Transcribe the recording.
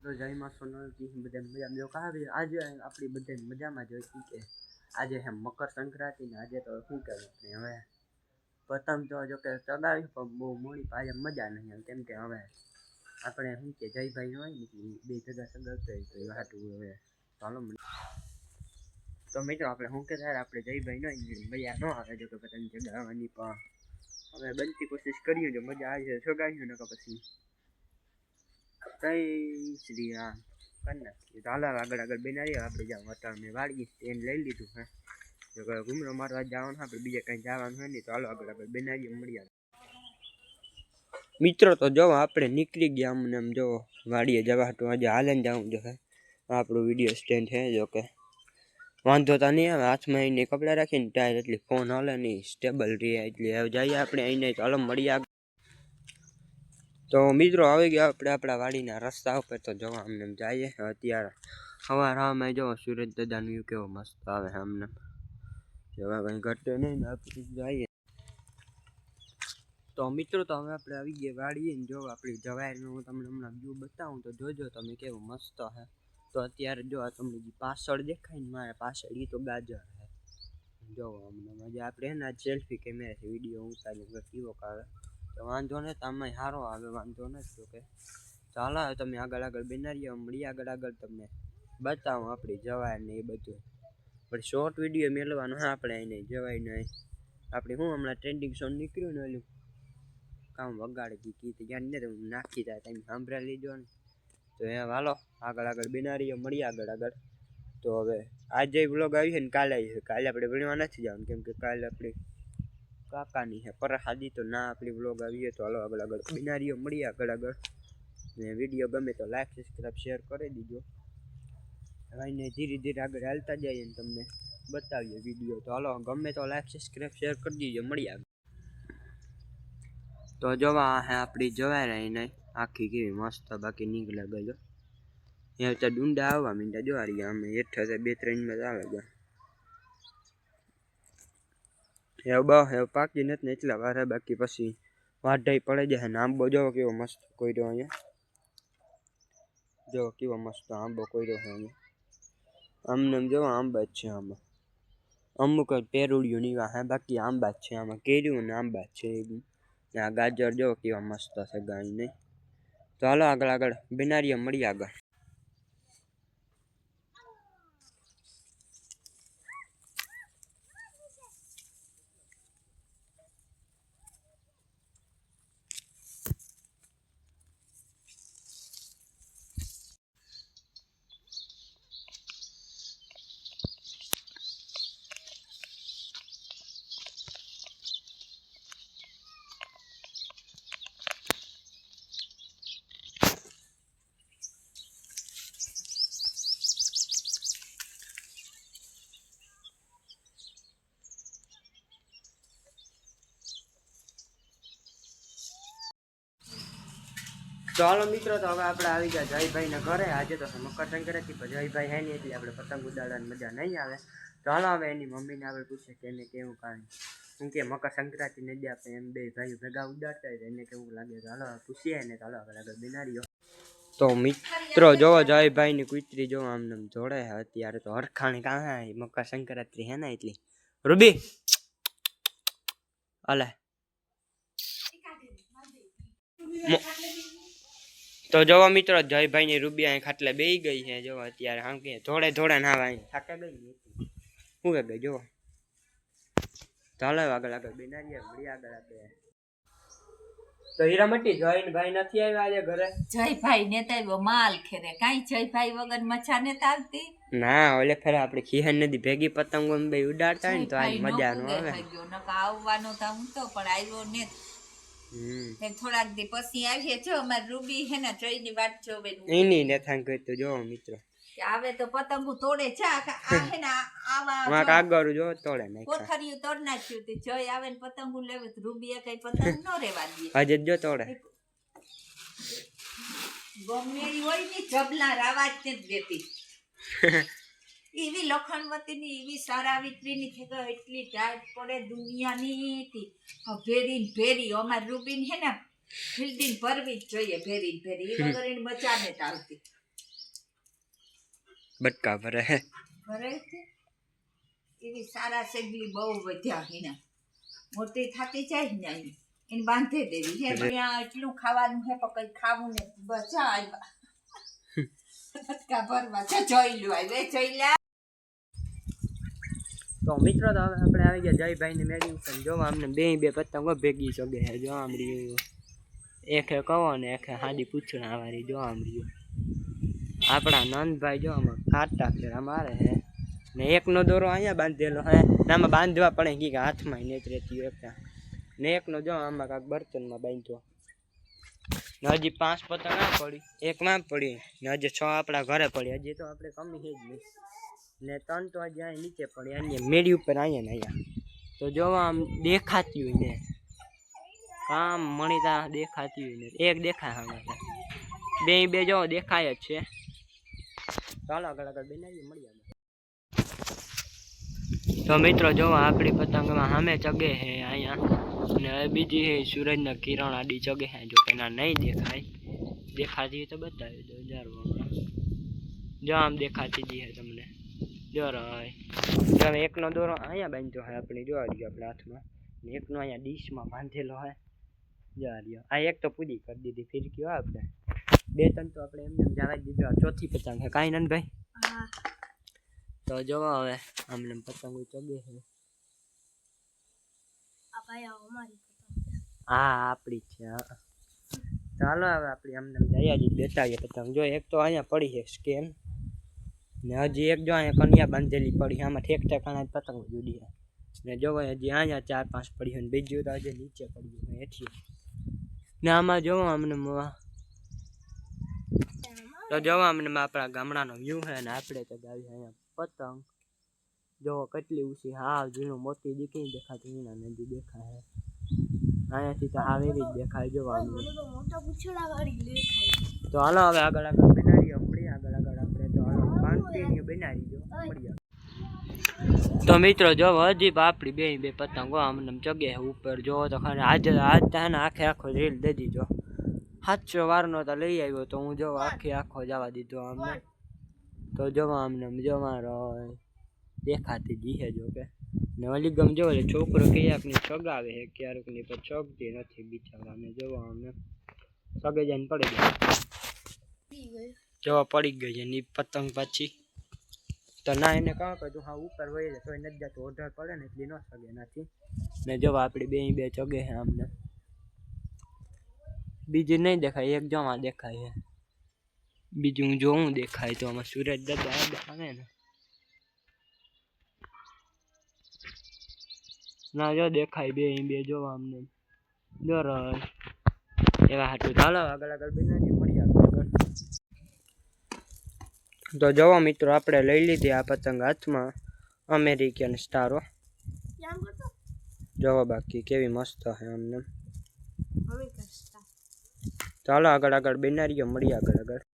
તો જય માં સોનલજી બધા મજામાં જો કાવે આજે આપણી બધે મજામાં જ હોય કે આજે હે મકર સંક્રાંતિ ને આજે તો શું કહેવાય હવે પતંગ તો જો કે ચગાવી પણ બહુ મોડી પાછે મજા નહીં કેમ કે હવે આપણે શું કે જયભાઈ હોય ને બે જગા સગાવતા હોય તો એ હાટું હવે ચાલો તો મિત્રો આપણે શું કે ત્યારે આપણે જયભાઈ નો મજા ન આવે જો કે પતંગ ચગાવવાની પણ હવે બનતી કોશિશ કરીએ જો મજા આવી જાય સગાવ્યું ને પછી જય શ્રી રામ કન્યા ચાલો આગળ બનાવીએ આપણે જ્યાં વટાણ મેં વાળીએ એને લઈ લીધું હે જો ઘૂમરો મારવા જવાનું આપણે બીજે કંઈ જવાનું હોય નહીં ચાલો આગળ બનાવીએ મળીએ મિત્રો તો જો આપણે નીકળી ગયા અમને એમ જો વાડીએ જવા હતું આજે હાલે ને જવું જો હે આપણું વિડીયો સ્ટેન્ડ છે જો કે વાંધો તો નહીં આવે હાથમાં એને કપડાં રાખીને ટાયર એટલે ફોન હાલે નહીં સ્ટેબલ રહે એટલે હવે જઈએ આપણે અહીંને ચાલો મળીએ તો મિત્રો આવી ગયા આપણે આપણા વાડીના રસ્તા ઉપર તો જોવા અમને જઈએ અત્યારે સવારમાં જો સુરજ દાદાનું વ્યૂ કેવો મસ્ત આવે અમને જોવા કંઈ ઘટે નહીં ને આપણે જઈએ તો મિત્રો તો હવે આપણે આવી ગયા વાડીએ ને જો આપણી જવાયરનું હું તમને હમણાં વ્યૂ બતાવું તો જોજો તમે કેવો મસ્ત હે તો અત્યારે જો આ તમને જે પાછળ દેખાય ને મારા પાછળ એ તો ગાજર હે જોવો અમને મજા આપણે એના સેલ્ફી કેમેરાથી વિડીયો ઉતારીને કેવો આવે તો વાંધો ને તમે સારો આવે વાંધો નથી તો કે ચાલો તમે આગળ બનાવીએ મળીએ આગળ તમને બતાવો આપણી જવાય ને એ બધું પણ શોર્ટ વિડીયો મેળવવાનો હા આપણે એને જવાય નહીં આપણે શું હમણાં ટ્રેન્ડિંગ સોંગ નીકળ્યું ને ઓલું કામ વગાડી ગીત જ્ઞાન ને નાખી જાય તમે સાંભળી લીધો ને તો એ હાલો આગળ બનાવીએ મળીએ આગળ તો હવે આજે વ્લોગ આવી છે ને કાલે આવી છે કાલે આપણે ભણવા નથી જવાનું કેમ કે કાલે આપણે કાકાની હે પરસાદી તો ના આપણી વ્લોગ આવીએ તો હાલો આગળ બનાવીએ મળીએ આગળ ને વિડીયો ગમે તો લાઈક સબસ્ક્રાઈબ શેર કરી દીજો એને ધીરે ધીરે આગળ હાલતા જઈએ ને તમને બતાવીએ વિડીયો તો હાલો ગમે તો લાઈક સબસ્ક્રાઈબ શેર કરી દીજો મળીએ તો જોવા હે આપણી જવાય રહી નહીં આખી કેવી મસ્ત બાકી નીકળે ગયો ત્યાં તો ડુંડા આવવા મીંડા જોવા રહ્યા અમે હેઠા 2-3 આવે ગયા એવું બહુ એવું પાકી નથી ને એટલા વાર બાકી પછી વાઢાઈ પડે જાય ને આંબો જોવો કેવો મસ્ત કોયરો અહીંયા જો કેવો મસ્ત આંબો કોયરો છે અહીંયા આમને જોવો આંબા જ છે આમાં અમુક પેરુડિયું નીવા હે બાકી આંબા જ છે આમાં કેર્યું ને આંબા જ છે આ ગાજર જો કેવા મસ્ત છે ગાય નહીં તો હાલો આગળ બનાવીએ મળીએ આગળ તો હાલો મિત્રો તો હવે આપણે આવી ગયા જયભાઈને ઘરે આજે તો મકર સંક્રાંતિ પર જયભાઈ હે નહીં એટલે આપણે પતંગ ઉડાડવાની મજા નહીં આવે તો હાલો હવે એની મમ્મીને આપણે પૂછે કે એને કેવું કાંઈ શું કે મકર સંક્રાંતિ ને આપણે એમ બે ભાઈઓ ભેગા ઉડાડતા હોય એને કેવું લાગે તો હાલો પૂછીએ ને ચાલો આગળ બનાવીઓ તો મિત્રો જોવો જયભાઈની કુતરી જોવો આમને જોડે અત્યારે તો હરખાણી કાં મકર સંક્રાંતિ હે ને એટલી રૂબી હાલે તો જોવા મિત્રો જયભાઈ ની રૂબી અહીં ખાટલે બેહી ગઈ છે જોવા અત્યારે આમ કે થોડે નાવા અહીં થાકે ગઈ શું કે ગઈ જોવા ચાલો આગળ બનાવીએ મળી આગળ આપણે તો હીરામટી જયભાઈ નથી આવ્યા આજે ઘરે જયભાઈ ને તો માલ ખેરે કાઈ જયભાઈ વગર મજા ને આવતી ના ઓલે ખરા આપણે ખીહન નદી ભેગી પતંગો બે ઉડાડતા હોય ને તો આજ મજા નો આવે આવવાનો તો હું તો પણ આવ્યો ને થોડાક દી પછી આવીએ જો અમાર રૂબી હે ને જઈ ની વાત જોવે એની ને થાંગ તો જો મિત્રો આવે તો પતંગો તોડે છે આ હે ને આવા માં કાગર જો તોડે નાખ્યા કોથળિયું તોડ નાખ્યું તે જય આવે ને પતંગો લેવે તો રૂબીએ કઈ પતંગ નો રેવા દે આજે જો તોડે ગમેડી હોય ની જબલા રાવાજ ને દેતી એવી લખણવતી ની એવી સારાવિત્રી ની છે એટલી ટાઈટ પડે દુનિયાની હતી ભેરી અમાર રૂબીન હે ને ફિલ્ડિંગ ભરવી જ જોઈએ ભેરી એ વગર એની મજા ને આવતી બટકા ભરે હે ભરાય છે એવી સારા સેગલી બહુ વધ્યા હિના મોટી થતી જાય ને અહીં એને બાંધી દેવી છે ત્યાં એટલું ખાવાનું છે પણ કઈ ખાવું ને બચા આવ્યા બટકા ભરવા છે જોઈ લો આવે જોઈ લે તો મિત્રો તો હવે આપણે આવી ગયા જયભાઈને મેળવી પણ જોવા અમને બે પતંગો ભેગી સગે છે જો આમ રહ્યું એક કહો ને એક હાડી પૂછણા વાળી જો આમ રહ્યું આપણા નંદભાઈ જો આમાં કાંટા ફેરા મારે હે ને એકનો દોરો અહીંયા બાંધેલો હે ને આમાં બાંધવા પડે કે હાથમાં નેત રહેતી હોય એક ને એકનો જો આમાં કાંક બર્તનમાં બાંધ્યો ને હજી 5 પતંગ આ પડી એક માં પડી ને હજી 6 આપણા ઘરે પડી હજી તો આપણે કમી છે જ નહીં ને 3 તો હજી અહીં નીચે પડી અહીંયા મેળી ઉપર અહીંયા ને અહીંયા તો જોવા આમ દેખાતી હોય ને કામ મણીતા દેખાતી હોય ને એક દેખાય હા બે જો દેખાય જ છે ચાલો આગળ બનાવીએ મળીએ તો મિત્રો જો આપણી પતંગમાં સામે ચગે છે અહીંયા ને બીજી છે સૂરજના કિરણ આડી ચગે છે જો કે ના નહીં દેખાય દેખાતી તો બતાવી દો જારવામાં જો આમ દેખાતી જ છે તમને જો રહે જો એકનો દોરો અહીંયા બાંધ્યો હોય આપણી જોવા દઈએ આપણા હાથમાં ને એકનો અહીંયા ડીશમાં બાંધેલો હોય જોવા દો આ એક તો પૂરી કરી દીધી ફિરકીઓ આપણે 2-3 તો આપણે એમને જવા જ દીધો ચોથી પતંગ છે કાંઈ નંદભાઈ તો જોવો હવે અમને પતંગો ચગે છે હા આપણી છે હા ચાલો હવે આપણી અમને જઈએ જ બેતાવીએ પતંગ જો એક તો અહીંયા પડી છે સ્કેન ને હજી એક જો અહીંયા કન્યા બાંધેલી પડી આમાં ઠેક ઠેકાણા પતંગો જુદી છે ને જોવો હજી અહીંયા 4-5 પડી છે ને બીજું તો હજી નીચે પડ્યું છે હેઠી ને આમાં જોવો અમને તો જોવા અમને આપણા ગામડાનો વ્યૂ છે ને આપણે તો ગાવી અહીંયા પતંગ જોવો કેટલી ઊંચી હાવ ઝીણું મોતી દીકરી દેખાતી ઝીણા નદી દેખાય અહીંયાથી તો હાવ એવી જ દેખાય જોવા અમને તો હાલો હવે આગળ બનાવીએ મળીએ આગળ આપણે તો હાલો કન્ટિન્યુ બનાવી દો મળીએ તો મિત્રો જો હજી આપણી બે પતંગો અમને ચગે ઉપર જોવો તો ખરે આજ ને આખો રીલ દઈ દીધો 700 વારનો તો લઈ આવ્યો તો હું જો આખો જવા દીધો અમને તો જોવા અમને જોવા રહે દેખાતી જી છે જો કે ને ઓલી ગમ જો છોકરો ક્યાંકની સગાવે છે ક્યારેકની પણ છગતી નથી બિચારાને જોવા અમને સગે જઈને પડી ગઈ જોવા પડી ગઈ છે ની પતંગ પાછી તો ના એને કહો કે તું હા ઉપર વહી જાય તો નથી જતો ઓઢર પડે ને એટલી ન સગે નથી ને જોવા આપણી બે ચગે છે અમને બીજી નહીં દેખાય એક જોવા દેખાય છે બીજું હું જોઉં દેખાય તો આમાં સૂરજ દાદા આવે ને ના જો દેખાય બે જોવા અમને જો એવા હાટું ચાલો આગળ બનાવી મળીએ આગળ તો જોવો મિત્રો આપણે લઈ લીધી આ પતંગ હાથમાં અમેરિકન સ્ટારો જોવો બાકી કેવી મસ્ત છે અમને ચાલો આગળ બનાવીએ મળીએ આગળ